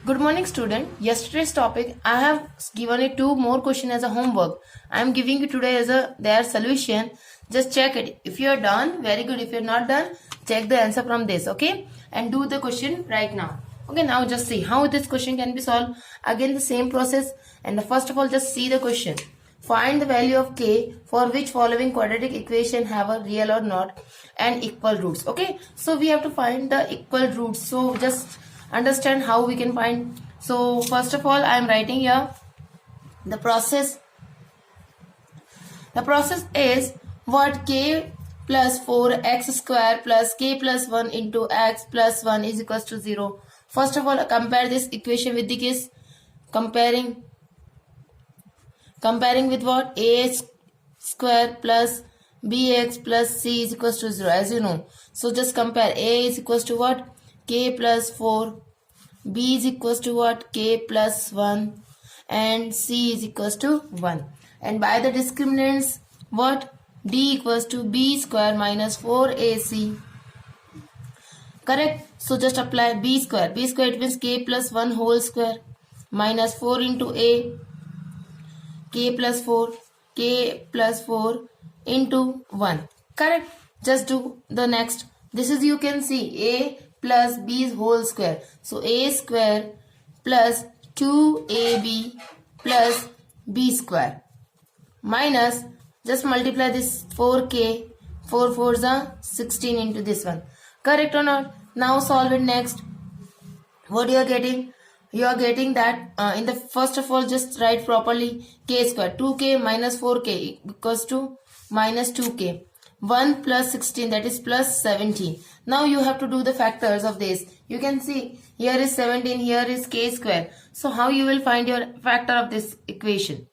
Good morning, student. Yesterday's topic, I have given you two more questions as a homework. I am giving you today as their solution. Just check it. If you are done, very good. If you are not done, check the answer from this, okay? And do the question right now. Okay, now just see how this question can be solved. Again, the same process. And first of all, just see the question. Find the value of k for which following quadratic equation have a real or not and equal roots. Okay, so we have to find the equal roots. So just understand how we can find. So first of all, I am writing here the process. The process is what k plus 4x square plus k plus 1 into x plus 1 is equals to 0. First of all, compare this equation with the case. Comparing with what? A square plus bx plus c is equals to 0, as you know. So just compare. A is equals to what? K plus 4. B is equals to what? K plus 1. And C is equals to 1. And by the discriminants, what? D equals to B square minus 4AC. Correct? So just apply B square. B square, it means K plus 1 whole square minus 4 into A. K plus 4 into 1. Correct? Just do the next. This is, you can see, A plus B's whole square. So A square plus 2AB plus B square minus, just multiply this 4K. 4 4s are 16 into this one. Correct or not? Now solve it next. What you are getting? You are getting that in the first of all, just write properly k square. 2k minus 4k equals to minus 2k. 1 plus 16, that is plus 17. Now you have to do the factors of this. You can see here is 17, here is k square. So how you will find your factor of this equation?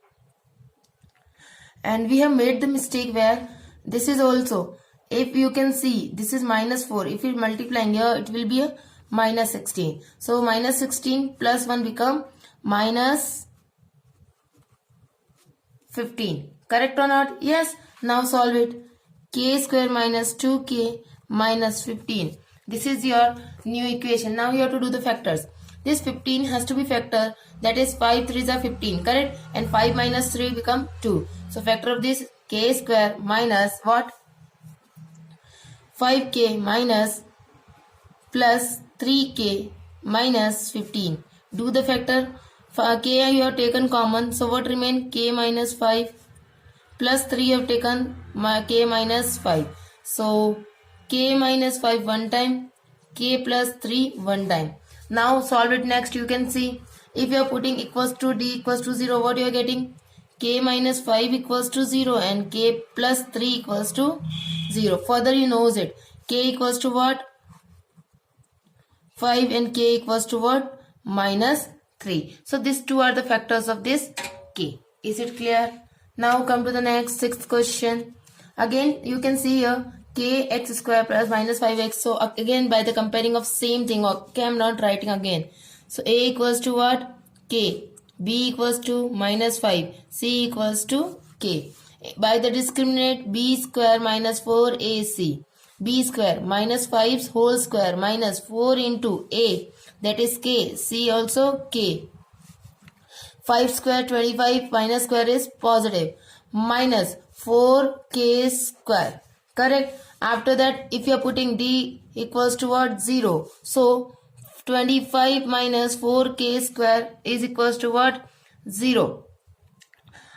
And we have made the mistake where this is also, if you can see, this is minus 4. If you multiply here, it will be a minus 16. So minus 16 plus 1 become minus 15. Correct or not? Yes. Now solve it. K square minus 2k minus 15. This is your new equation. Now you have to do the factors. This 15 has to be factor. That is 5 3s are 15. Correct? And 5 minus 3 become 2. So factor of this k square minus what? 5k minus plus 3k minus 15. Do the factor. For k you have taken common. So what remain? K minus 5 plus 3 you have taken k minus 5. So k minus 5 one time. K plus 3 one time. Now solve it next. You can see if you are putting equals to d equals to 0, what you are getting? K minus 5 equals to 0 and k plus 3 equals to 0. Further you knows it. K equals to what? 5 and k equals to what? Minus 3. So these two are the factors of this k. Is it clear? Now come to the next, sixth question. Again you can see here kx square plus minus 5x. So again by the comparing of same thing. Okay, I am not writing again. So a equals to what? K. B equals to minus 5. C equals to k. By the discriminant, b square minus 4ac. B square minus 5's whole square minus 4 into a, that is k. C also k. 5 square 25 minus square is positive minus 4k square. Correct? After that, if you are putting d equals to what? 0. So 25 minus 4k square is equals to what? 0.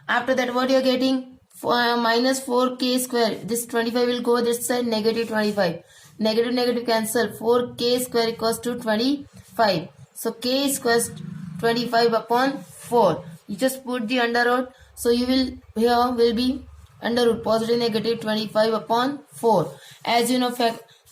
After that, what you are getting? Minus 4k square. This 25 will go this side, negative 25. Negative negative cancel. 4k square equals to 25. So k equals 25 upon 4. You just put the under root. So you will, here will be under root, positive negative 25 upon 4. As you know,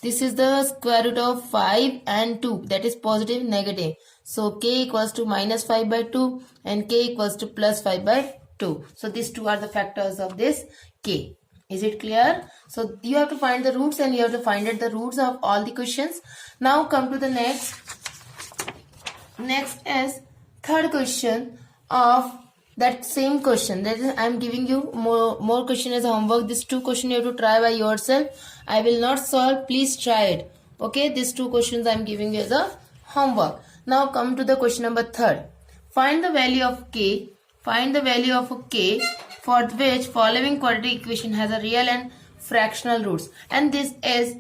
this is the square root of 5 and 2. That is positive negative. So k equals to minus 5 by 2 and k equals to plus 5 by 2. So these two are the factors of this k. Is it clear? So you have to find the roots and you have to find out the roots of all the questions. Now come to the next. Next is third question of that same question. That is, I am giving you more question as a homework. These two questions you have to try by yourself. I will not solve. Please try it. Okay, these two questions I am giving you as a homework. Now come to the question number 3rd. Find the value of k. Find the value of k for which following quadratic equation has a real and fractional roots. And this is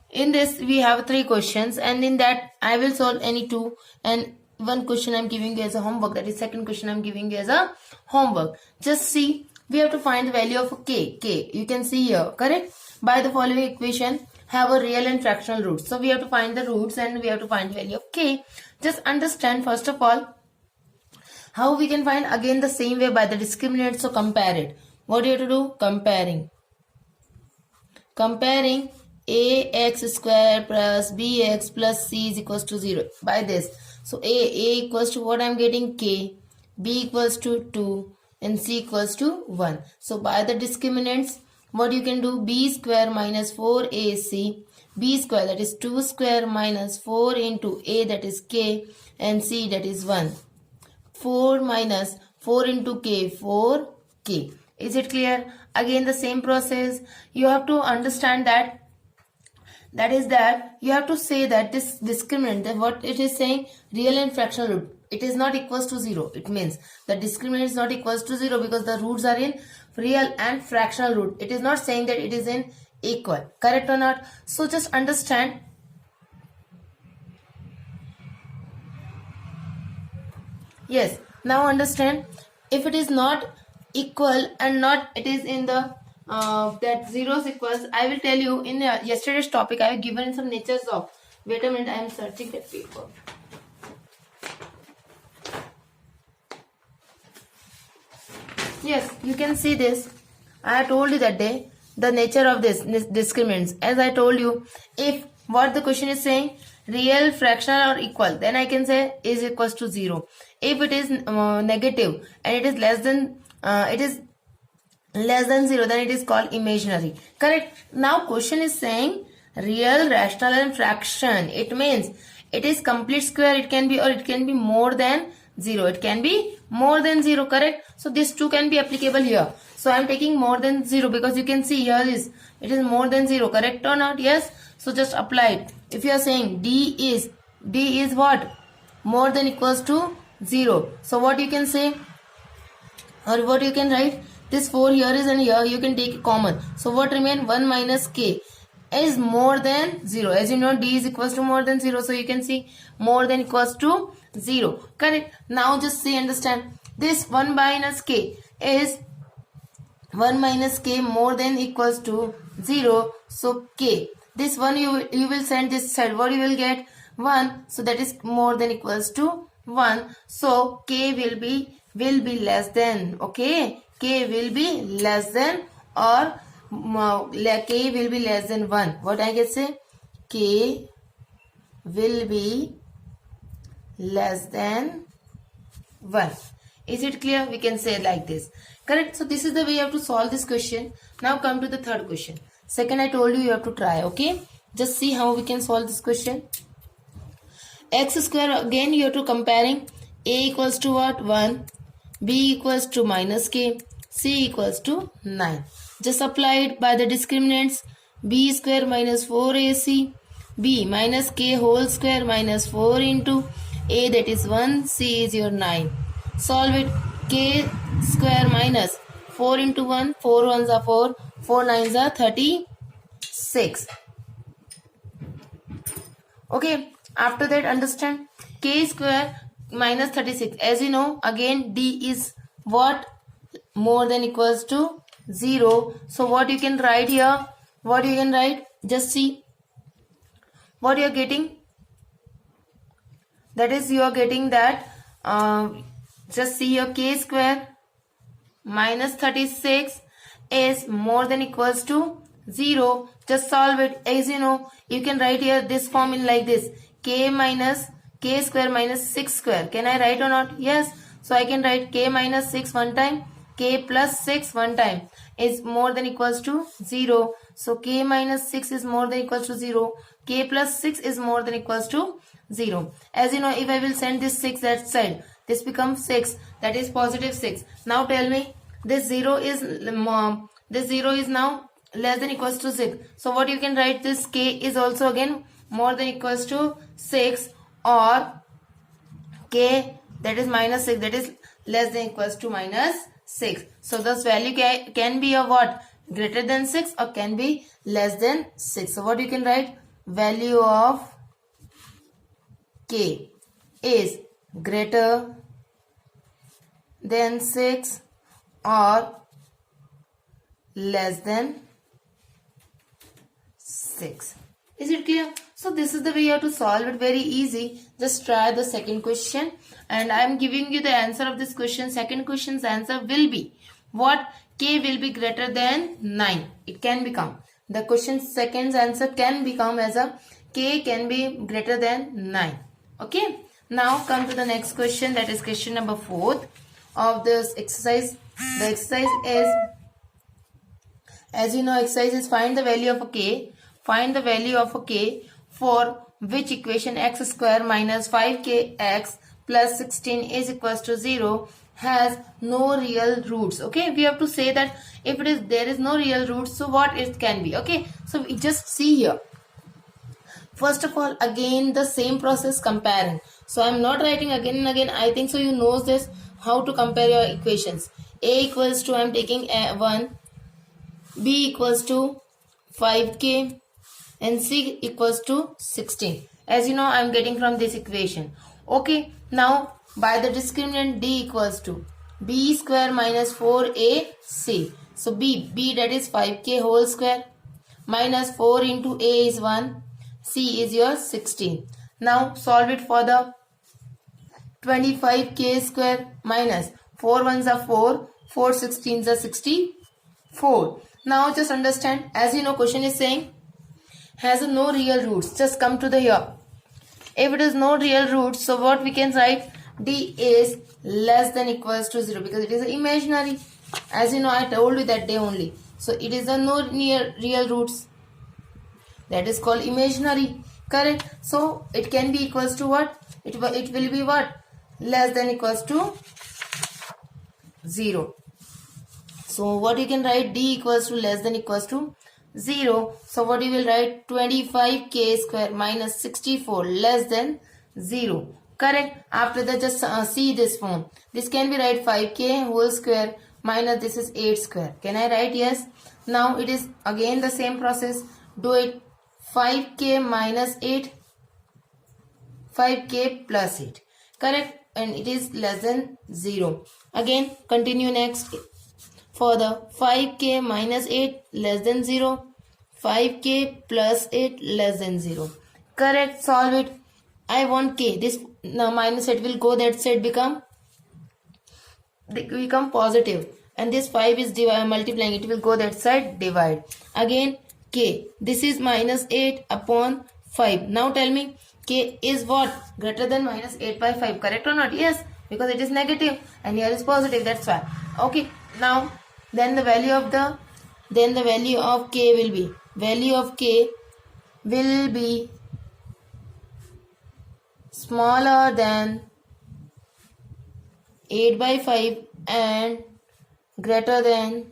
in this we have 3 questions, and in that I will solve any 2, and one question I'm giving you as a homework, that is second question I'm giving you as a homework. Just see, we have to find the value of k. You can see here, correct? By the following equation have a real and fractional roots. So we have to find the roots and we have to find the value of k. Just understand first of all how we can find, again the same way, by the discriminant. So compare it. What do you have to do? Comparing ax square plus bx plus c is equals to 0 by this. So a equals to what I'm getting, k, b equals to 2 and c equals to 1. So by the discriminants, what you can do, b square minus 4ac, b square that is 2 square minus 4 into a that is k and c that is 1. 4 minus 4 into k, 4k. Is it clear? Again the same process. You have to understand that you have to say that this discriminant, that what it is saying, real and fractional root, it is not equals to 0. It means the discriminant is not equals to 0 because the roots are in real and fractional root. It is not saying that it is in equal. Correct or not? So just understand. Yes, now understand, if it is not equal and not it is in the that zeros equals, I will tell you in yesterday's topic I have given some natures of, wait a minute, I am searching that paper. Yes, you can see this. I have told you that day the nature of this discriminants. As I told you, if what the question is saying, real, fractional or equal, then I can say is equals to 0. If it is negative and it is less than 0, then it is called imaginary. Correct? Now question is saying real, rational and fraction. It means it is complete square, it can be, or it can be more than 0. It can be more than 0, correct? So these two can be applicable here. So I am taking more than 0 because you can see here it is more than 0, correct or not? Yes. So just apply it. If you are saying D is what? More than equals to 0. So what you can say, or what you can write, this 4 here is and here you can take common. So what remain? 1 minus k is more than 0. As you know, D is equals to more than 0. So you can see more than equals to 0. Correct? Now just see, understand. This 1 minus k is 1 minus k more than equals to 0. So k. This one you will send this side. What you will get? 1. So that is more than equals to 1. So k will be less than. Okay. K will be less than, or k will be less than 1. What I can say? K will be less than 1. Is it clear? We can say like this. Correct? So this is the way you have to solve this question. Now come to the third question. Second I told you have to try. Okay. Just see how we can solve this question. X square, again you have to comparing. A equals to what? 1. B equals to minus k. C equals to 9. Just apply it by the discriminants. B square minus 4ac. B minus k whole square minus 4 into A that is 1. C is your 9. Solve it. K square minus 4 into 1. 4 ones are 4. 4 nines are 36. Okay. After that, understand. K square minus 36. As you know, again D is what? More than equals to 0. So what you can write here? What you can write? Just see what you are getting. That is, you are getting that. Just see your k square minus 36 is more than equals to 0. Just solve it. As you know, you can write here this form in like this. K square minus 6 square. Can I write or not? Yes. So I can write k minus 6 one time, k plus 6 one time is more than equals to 0. So k minus 6 is more than equals to 0. K plus 6 is more than equals to 0. As you know, if I will send this 6 that side, this becomes 6. That is positive 6. Now tell me, this 0 is now less than equals to 6. So what you can write, this k is also again more than equals to 6, or k that is minus 6, that is less than equals to minus 6. So this value can be of what? Greater than 6 or can be less than 6. So what you can write? Value of k is greater than 6 or less than 6. Is it clear? So this is the way you have to solve it. Very easy. Just try the second question and I am giving you the answer of this question. Second question's answer will be what? K will be greater than 9. It can become. The question's second answer can become as a K can be greater than 9. Okay. Now come to the next question, that is question number 4 of this exercise. The exercise is, as you know, exercise is find the value of a K. Find the value of a K for which equation x square minus 5kx plus 16 is equals to 0 has no real roots. Okay, we have to say that if it is there is no real roots, so what it can be. Okay, so we just see here. First of all, again the same process comparing. So I am not writing again and again. I think so you know this, how to compare your equations. A equals to, I am taking 1, B equals to 5k and C equals to 16. As you know, I am getting from this equation. Okay, now by the discriminant D equals to B square minus 4AC. So B that is 5k whole square minus 4 into A is 1. C is your 16. Now solve it for the 25k square minus 4 ones are 4, 4 16s are 64. Now just understand, as you know, question is saying has no real roots. Just come to the here. If it is no real roots, so what we can write? D is less than equals to 0 because it is imaginary. As you know, I told you that day only. So it is a no near real roots. That is called imaginary. Correct. So it can be equals to what? It will be what? Less than equals to 0. So what you can write? D equals to less than equals to 0. So what you will write? 25k square minus 64 less than 0. Correct. After that, just see this form. This can be write 5k whole square minus this is 8 square. Can I write? Yes. Now it is again the same process. Do it. 5k minus 8, 5k plus 8. Correct. And it is less than 0. Again continue next. For the 5k minus 8 less than 0, 5k plus 8 less than 0. Correct. Solve it. I want k. This now minus 8 will go that side, become positive. And this 5 is multiplying. It will go that side, divide. Again k. This is minus 8 upon 5. Now tell me k is what? Greater than minus 8 by 5. Correct or not? Yes. Because it is negative and here is positive. That's why. Okay. Now then the value of k will be, value of k will be smaller than 8 by 5 and greater than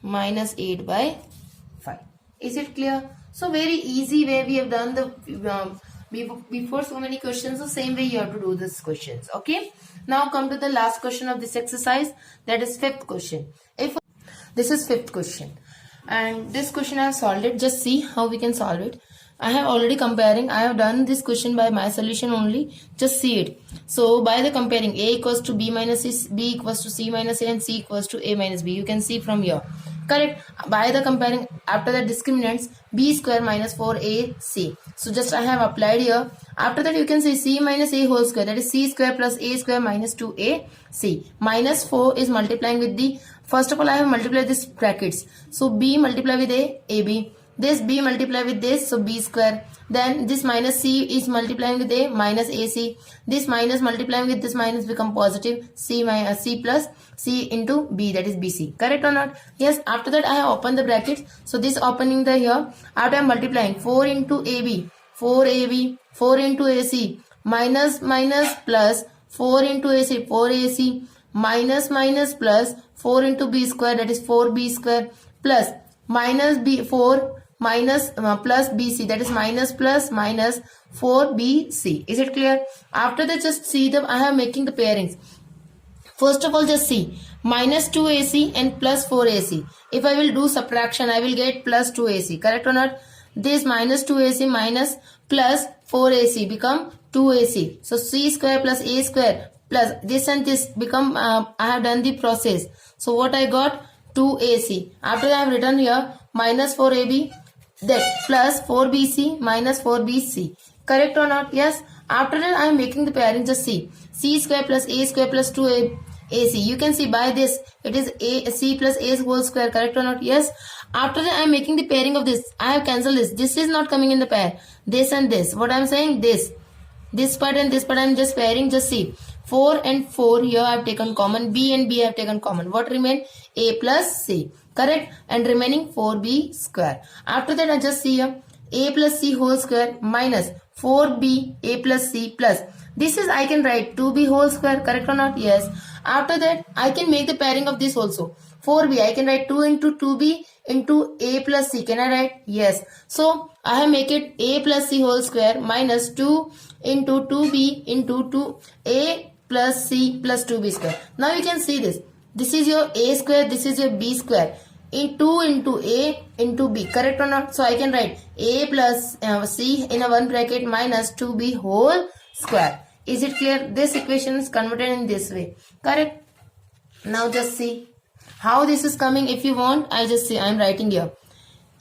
minus 8 by 5. Is it clear? So very easy way we have done the before so many questions. The same way you have to do these questions. Okay. Now come to the last question of this exercise, that is fifth question. If this is fifth question and this question I have solved it, just see how we can solve it. I have already comparing. I have done this question by my solution only. Just see it. So by the comparing, A equals to B minus C, B equals to C minus A and C equals to A minus B. You can see from here. Correct. By the comparing, after the discriminants, B square minus 4AC. So just I have applied here. After that you can say C minus A whole square, that is C square plus A square minus 2AC. Minus 4 is multiplying with the, first of all I have multiplied this brackets. So B multiply with A, AB. This B multiply with this, so B square. Then this minus C is multiplying with A minus AC. This minus multiplying with this minus become positive. C plus C into B, that is BC. Correct or not? Yes. After that I have opened the brackets. So this opening the here. After I am multiplying 4 into AB, 4AB, 4 into AC, minus plus 4 into AC, 4AC, minus plus 4 into B square, that is 4B square, plus minus B 4 minus plus BC, that is minus plus minus 4BC. Is it clear? After that, just see the I am making the pairings. First of all, just see minus 2AC and plus 4AC. If I will do subtraction, I will get plus 2AC. Correct or not? This minus 2AC minus plus 4AC become 2AC. So C square plus A square plus this and this become, I have done the process. So what I got? 2AC. After that I have written here minus 4AB, that plus 4BC minus 4BC. Correct or not? Yes. After that I am making the pairing. Just see C square plus A square plus 2AC. You can see by this it is C plus A whole square. Correct or not? Yes. After that I am making the pairing of this. I have cancelled this. This is not coming in the pair. This and this. What I am saying? This part and this part I am just pairing. Just see 4 and 4 here I have taken common. B and B I have taken common. What remain? A plus C. Correct? And remaining 4B square. After that I just see here A plus C whole square minus 4B A plus C plus. This is I can write 2B whole square. Correct or not? Yes. After that I can make the pairing of this also. 4B I can write 2 into 2B into A plus C. Can I write? Yes. So I have make it A plus C whole square minus 2 into 2B into 2A plus C plus 2B square. Now you can see this. This is your A square. This is your B square. In 2 into A into B. Correct or not? So I can write A plus C in a one bracket minus 2B whole square. Is it clear? This equation is converted in this way. Correct? Now just see how this is coming. If you want, I just say I am writing here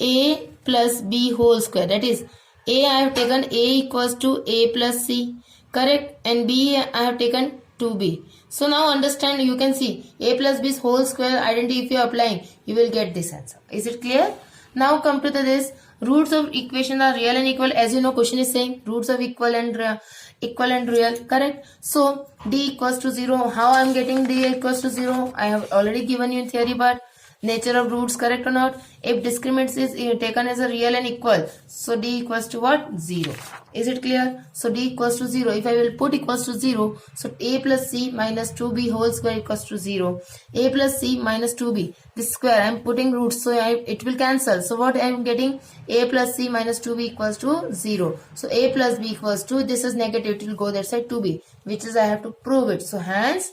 A plus B whole square. That is A I have taken A equals to A plus C. Correct? And B I have taken 2B. So now understand, you can see A plus B's whole square identity. If you are applying, you will get this answer. Is it clear? Now come to this. Roots of equation are real and equal. As you know, question is saying roots of equal and real. Correct? So D equals to 0. How I am getting D equals to 0? I have already given you in theory part. Nature of roots. Correct or not? If discriminates is taken as a real and equal, so D equals to what? 0. Is it clear? So D equals to 0. If I will put equals to 0, so A plus C minus 2B whole square equals to 0. A plus C minus 2B. This square I am putting roots, so it will cancel. So what I am getting? A plus C minus 2B equals to 0. So A plus B equals to, this is negative, it will go that side 2B, which is I have to prove it. So hence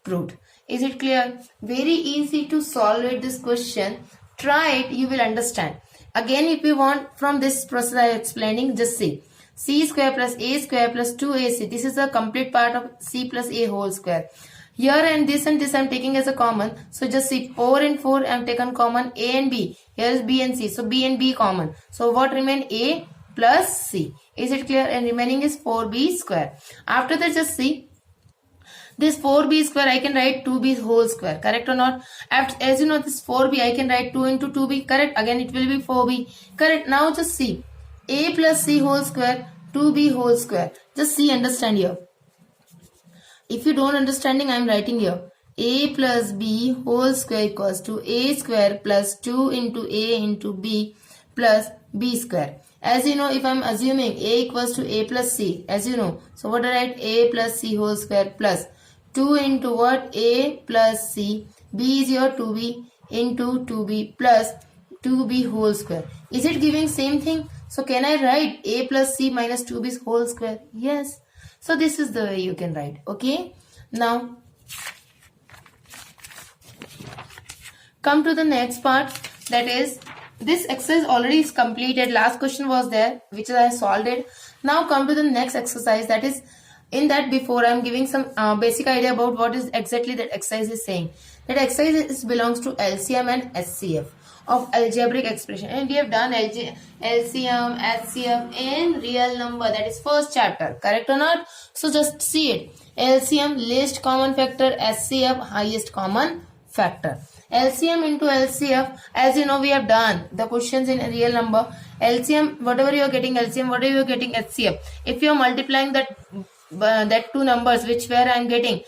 proved. Is it clear? Very easy to solve it, this question. Try it, you will understand. Again, if you want from this process I am explaining, just see C square plus A square plus 2AC. This is a complete part of C plus A whole square. Here and this I am taking as a common. So just see 4 and 4 I am taken common. A and B. Here is B and C. So B and B common. So what remain? A plus C. Is it clear? And remaining is 4B square. After that just see this 4B square I can write 2B whole square. Correct or not? As you know, this 4B I can write 2 into 2B. Correct? Again it will be 4B. Correct? Now just see A plus C whole square 2B whole square. Just see, understand here. If you don't understanding, I am writing here A plus B whole square equals to A square plus 2 into A into B plus B square. As you know, if I am assuming A equals to A plus C, as you know, so what I write? A plus C whole square plus 2 into what? A plus C. B is your 2B into 2B plus 2B whole square. Is it giving same thing? So can I write A plus C minus 2B's whole square? Yes. So this is the way you can write. Okay. Now come to the next part. That is, this exercise already is completed. Last question was there, which I solved it. Now come to the next exercise. That is, in that before I am giving some basic idea about what is exactly that exercise is saying. That exercise belongs to LCM and SCF of algebraic expression, and we have done LCM, SCF in real number. That is first chapter. Correct or not? So just see it. LCM least common factor, SCF highest common factor. LCM into LCF, as you know, we have done the questions in a real number. LCM, whatever you are getting LCM, whatever you are getting SCF. If you are multiplying that two numbers which where I am getting,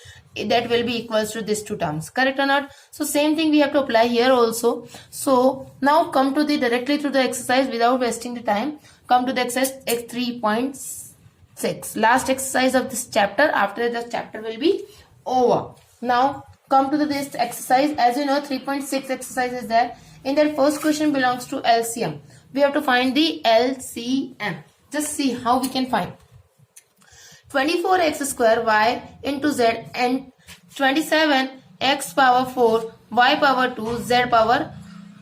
that will be equals to these two terms. Correct or not? So same thing we have to apply here also. So now come to the directly to the exercise without wasting the time. Come to the exercise X3.6. Last exercise of this chapter. After this chapter will be over. Now come to this exercise. As you know, 3.6 exercise is there. In that first question belongs to LCM. we have to find the LCM. Just see how we can find 24x square y into z and 27x power 4 y power 2 z power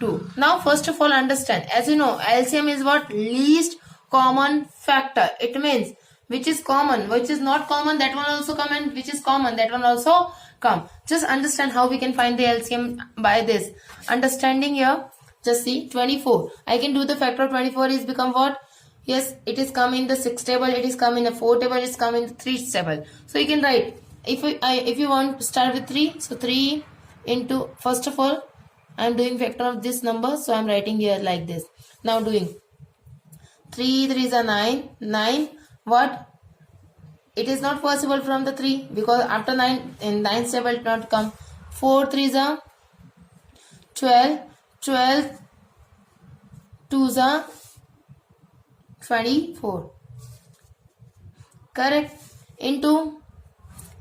2. Now first of all understand, as you know, LCM is what? Least common factor. It means which is common, which is not common, that one also come, and which is common, that one also come. Just understand how we can find the LCM by this understanding here. Just see 24. I can do the factor of 24 is become what? Yes, it is come in the 6 table, it is come in the 4 table, it is come in the 3 table. So you can write, if you want to start with 3, so 3 into, first of all I am doing factor of this number, so I am writing here like this. Now doing 3 3s are 9, 9 what? It is not possible from the 3 because after 9 in 9 table it not come. 4 3s are 12, 12 2s are 24. Correct? Into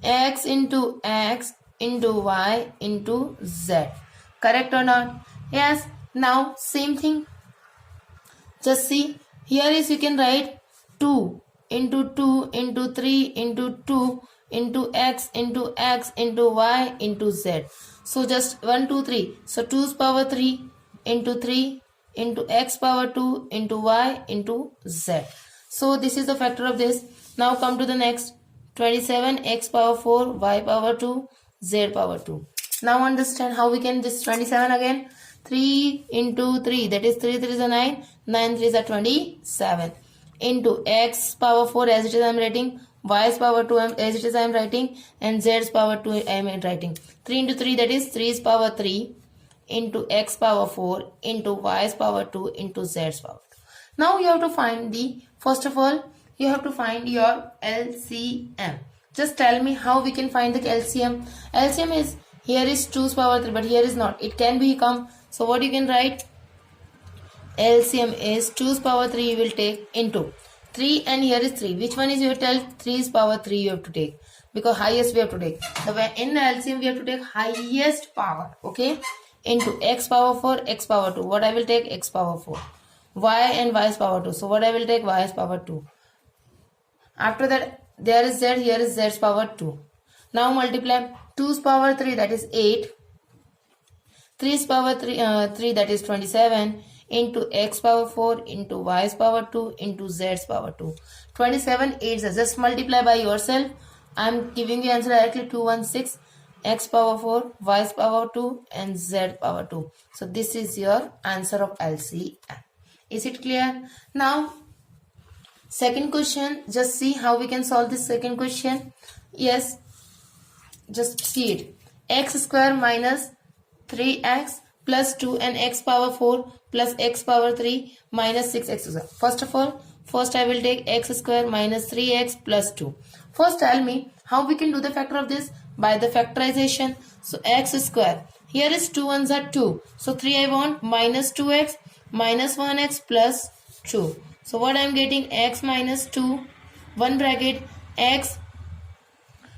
x into y into z. Correct or not? Yes. Now same thing. Just see. Here is you can write 2 into 2 into 3 into 2 into x into y into z. So just 1 2 3. So 2's power 3 into x power 2 into y into z. So this is the factor of this. Now come to the next. 27 x power 4 y power 2 z power 2. Now understand how we can this 27 again. 3 into 3, that is 3 3s are 9, 9 3s are 27 into x power 4 as it is I am writing, y's power 2 as it is I am writing, and z's power 2 I am writing. 3 into 3, that is 3's power 3 into x power 4 into y's power 2 into z's power 2. Now you have to find the, first of all you have to find your LCM. Just tell me how we can find the LCM. LCM is, here is 2's power 3 but here is not, it can become, so what you can write, LCM is 2's power 3 you will take into 3 and here is 3. Which one is you tell? 3's power 3 you have to take because highest we have to take. In the LCM we have to take highest power, okay, into x power 4 x power 2. What I will take? X power 4. Y and y's power 2. So what I will take? Y's power 2. After that there is z, here is z's power 2. Now multiply 2's power 3 that is 8, 3's power 3 that is 27 into x power 4 into y's power 2 into z's power 2. 27 8, just multiply by yourself. I am giving you answer directly. 216 x power 4 y's power 2 and z power 2. So this is your answer of LCM. Is it clear? Now second question, just see how we can solve this second question. Yes, just see it. X square minus 3x plus 2 and x power 4 plus x power 3 minus 6x. First of all, first I will take x square minus 3x plus 2. First tell me how we can do the factor of this. By the factorization. So x square, here is 2 ones are 2, so 3 I want, minus 2x minus 1x plus 2. So what I am getting? X minus 2 one bracket, x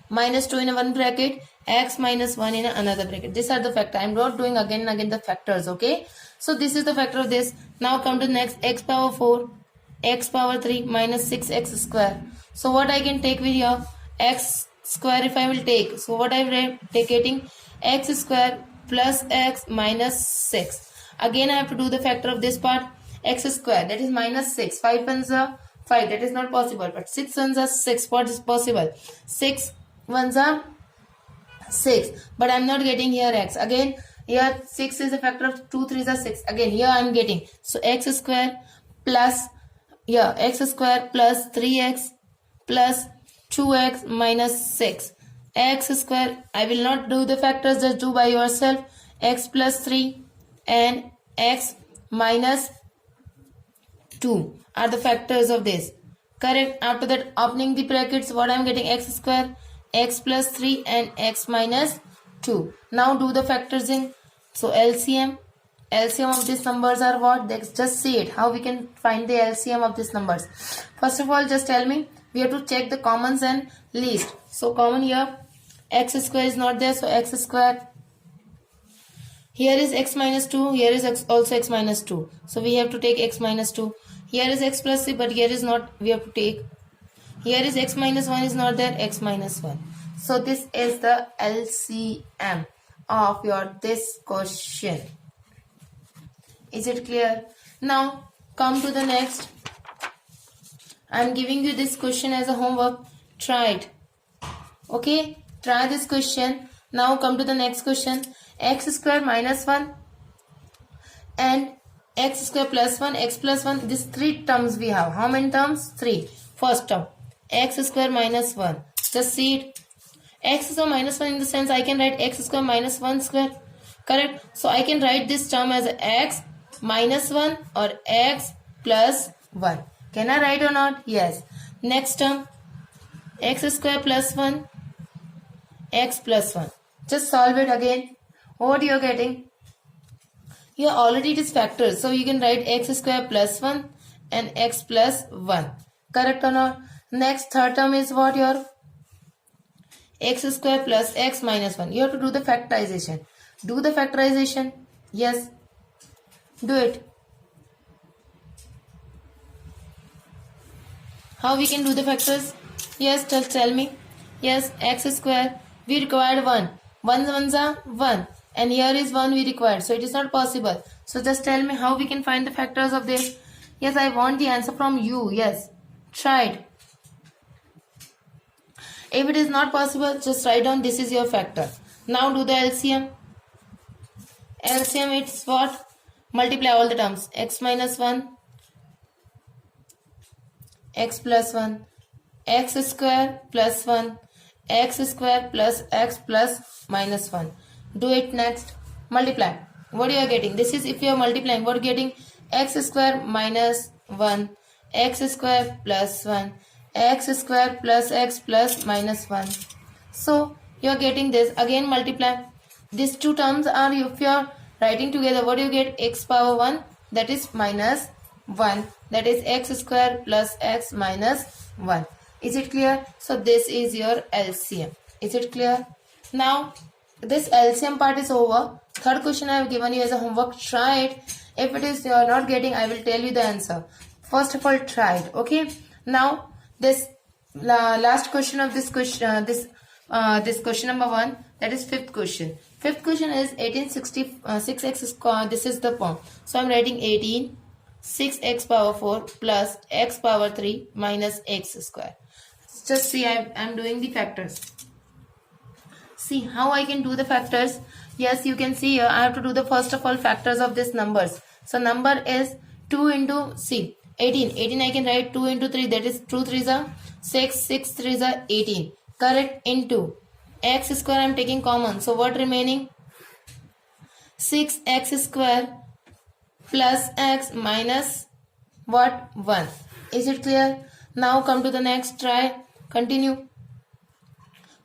minus 2 in a one bracket, x minus 1 in another bracket. These are the factor. I am not doing again and again the factors, okay. So this is the factor of this. Now come to the next. X power 4 x power 3 minus 6x square. So what I can take with here? X square if I will take. So what I am taking? X square plus x minus 6. Again I have to do the factor of this part. X square, that is minus 6. 5 ones are 5, that is not possible. But 6 ones are 6. What is possible? 6 ones are 6. But I am not getting here x. Again here 6 is a factor of 2 3s are 6. Again here I am getting. So x square plus, here x square plus 3x plus 2x minus 6. X square, I will not do the factors, just do by yourself. X plus 3 and x minus 2 are the factors of this. Correct? After that, opening the brackets, what I am getting? X square, x plus 3 and x minus 2. Now do the factors in. So LCM of these numbers are what? Just see it. How we can find the LCM of these numbers. First of all, just tell me. We have to check the commons and least. So common here, x square is not there. So x square Here is x minus 2. Here is also x minus 2. So we have to take x minus 2. Here is x plus 3, but here is not. We have to take. Here is x minus 1 is not there. X minus 1. So this is the LCM of your this question. Is it clear? Now come to the next. I am giving you this question as a homework. Try it. Okay? Try this question. Now come to the next question. X square minus 1 and x square plus 1, x plus 1. These three terms we have. How many terms? 3. First term. X square minus 1. Just see it. X square minus 1 in the sense I can write x square minus 1 square. Correct? So I can write this term as x minus 1 or x plus 1. Can I write or not? Yes. Next term. X square plus 1. X plus 1. Just solve it again. What you are getting? Here already it is factors. So you can write x square plus 1 and x plus 1. Correct or not? Next third term is what your x square plus x minus 1. You have to do the factorization. Do the factorization. Yes. Do it. How we can do the factors? Yes, just tell me. Yes, x square. We required 1. 1 ones are 1. And here is 1 we required. So it is not possible. So just tell me how we can find the factors of this. Yes, I want the answer from you. Yes. Try it. If it is not possible, just write down this is your factor. Now do the LCM. LCM it's what? Multiply all the terms. X minus 1. X plus 1. X square plus 1. X square plus x plus minus 1. Do it next. Multiply. What you are getting? This is if you are multiplying. What you are getting? X square minus 1. X square plus 1. X square plus x plus minus 1. So you are getting this. Again multiply. These two terms are if you are writing together. What do you get? X power 1. That is minus 1. That is x square plus x minus 1. Is it clear? So this is your LCM. Is it clear? Now this LCM part is over. Third question I have given you as a homework. Try it. If it is you are not getting, I will tell you the answer. First of all, try it. Okay. Now this last question of this question, this question number 1. That is fifth question. Fifth question is 6x square. This is the form. So I am writing 18 6x power 4 plus x power 3 minus x square. Just see, I am doing the factors. See how I can do the factors. Yes, you can see here I have to do the first of all factors of these numbers. So number is 2 into, see, 18. 18 I can write 2 into 3. That is 2 3s are 6. 6 3s are 18. Correct? Into x square I am taking common. So what remaining? 6x square plus x minus what? 1. Is it clear? Now come to the next. Try. Continue.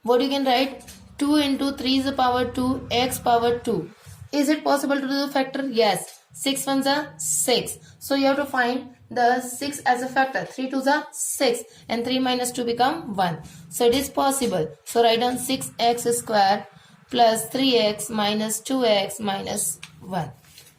What you can write? 2 into 3 is the power 2, x power 2. Is it possible to do the factor? Yes. 6 ones are 6. So you have to find the 6 as a factor. 3 twos are 6 and 3 minus 2 become 1. So it is possible. So write down 6x square plus 3x minus 2x minus 1.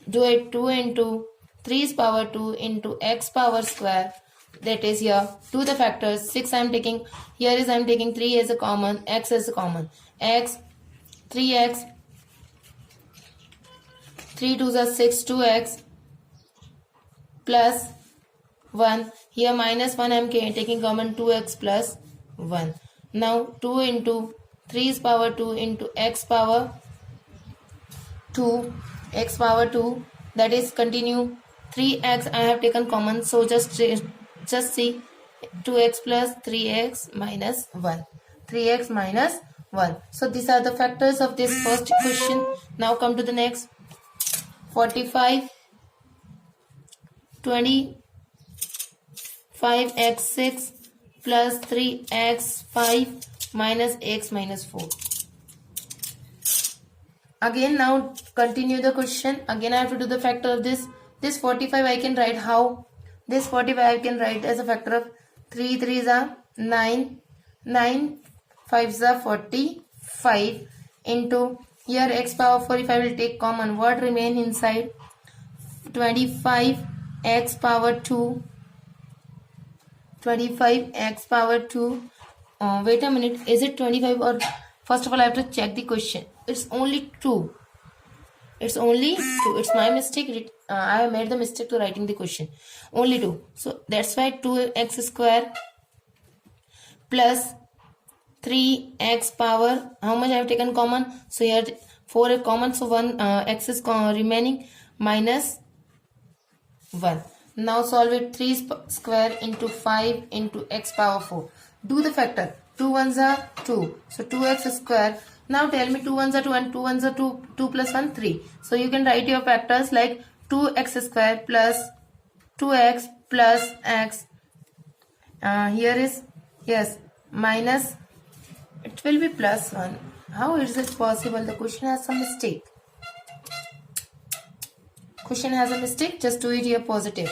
Do it. 2 into 3's power 2 into x power square. That is here. Do the factors. 6 I am taking. Here is I am taking 3 as a common. X as a common. X. 3x. 3 2s are 6. 2x. Plus 1. Here minus 1 I am taking common. 2x plus 1. Now 2 into 3's power 2 into x power 2. X power 2. That is continue. 3x I have taken common. So just see 2x plus 3x minus 1. 3x minus 1. So these are the factors of this first question. Now come to the next. 45 25x6 plus 3x5 minus x minus 4. Again now continue the question. Again I have to do the factor of this. This 45 I can write how? This 45 I can write as a factor of 3 3s are 9. 9 5s are 45 into Here x power 4, if I will take common, what remain inside? 25 x power 2. 25 x power 2. Wait a minute, is it 25 or first of all I have to check the question. It's only 2. It's only 2. It's my mistake. I have made the mistake to writing the question. Only 2. So that's why 2x square plus 3x power. How much I have taken common? So here 4 is common. So 1 x is remaining minus 1. Now solve it. 3 square into 5 into x power 4. Do the factor. 2 ones are 2. So 2x square. Now tell me 2 ones are 2 and 2 ones are 2. 2 plus 1, 3. So you can write your factors like 2x square plus 2x plus x. Here is, yes, minus. It will be plus 1. How is it possible? The question has some mistake. Question has a mistake. Just do it here positive.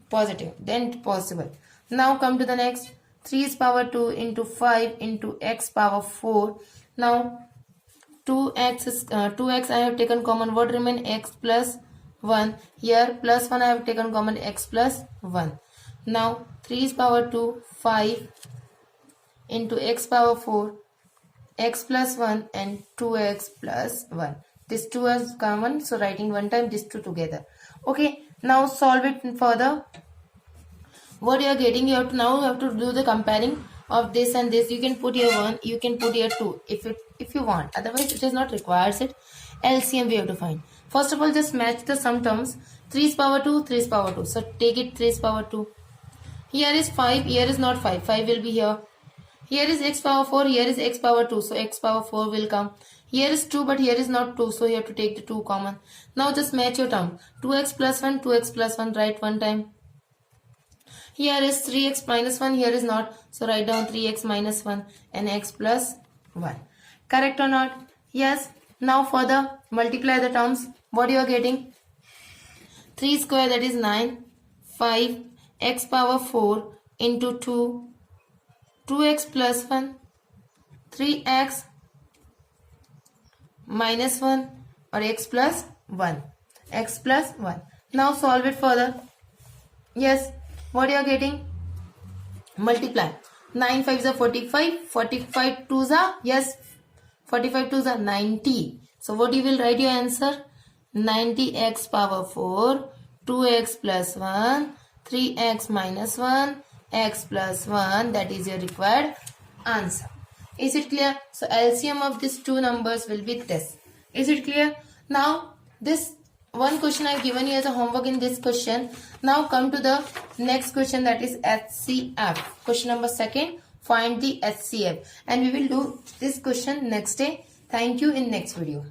Positive. Then possible. Now come to the next. 3's power 2 into 5 into x power 4. Now 2x I have taken common. What remain? X plus 1. Here plus 1 I have taken common. X plus 1. Now 3's power 2, 5 into x power 4, x plus 1 and 2x plus 1. This 2 is common, so writing one time these two together. Okay, now solve it further. What you are getting, you have to do the comparing of this and this. You can put here 1, you can put here 2 if you want. Otherwise it is not requires it. LCM we have to find. First of all, just match the sum terms. 3's power 2, 3's power 2. So take it 3's power 2. Here is 5, here is not 5. 5 will be here. Here is x power 4, here is x power 2. So x power 4 will come. Here is 2, but here is not 2. So you have to take the 2 common. Now just match your term. 2x plus 1, 2x plus 1. Write one time. Here is 3x minus 1. Here is not. So write down 3x minus 1 and x plus 1. Correct or not? Yes. Now further multiply the terms. What you are getting? 3 square, that is 9. 5 x power 4 into 2. 2x plus 1. 3x minus 1 or x plus 1. X plus 1. Now solve it further. Yes. What you are getting? Multiply. 9 5s are 45. 45 2s are, yes, 45 2s are 90. So what you will write your answer? 90x power 4, 2x plus 1, 3x minus 1, x plus 1. That is your required answer. Is it clear? So LCM of these two numbers will be this. Is it clear? Now this one question I have given you as a homework in this question. Now come to the next question, that is HCF. Question number 2. Find the HCF. And we will do this question next day. Thank you in next video.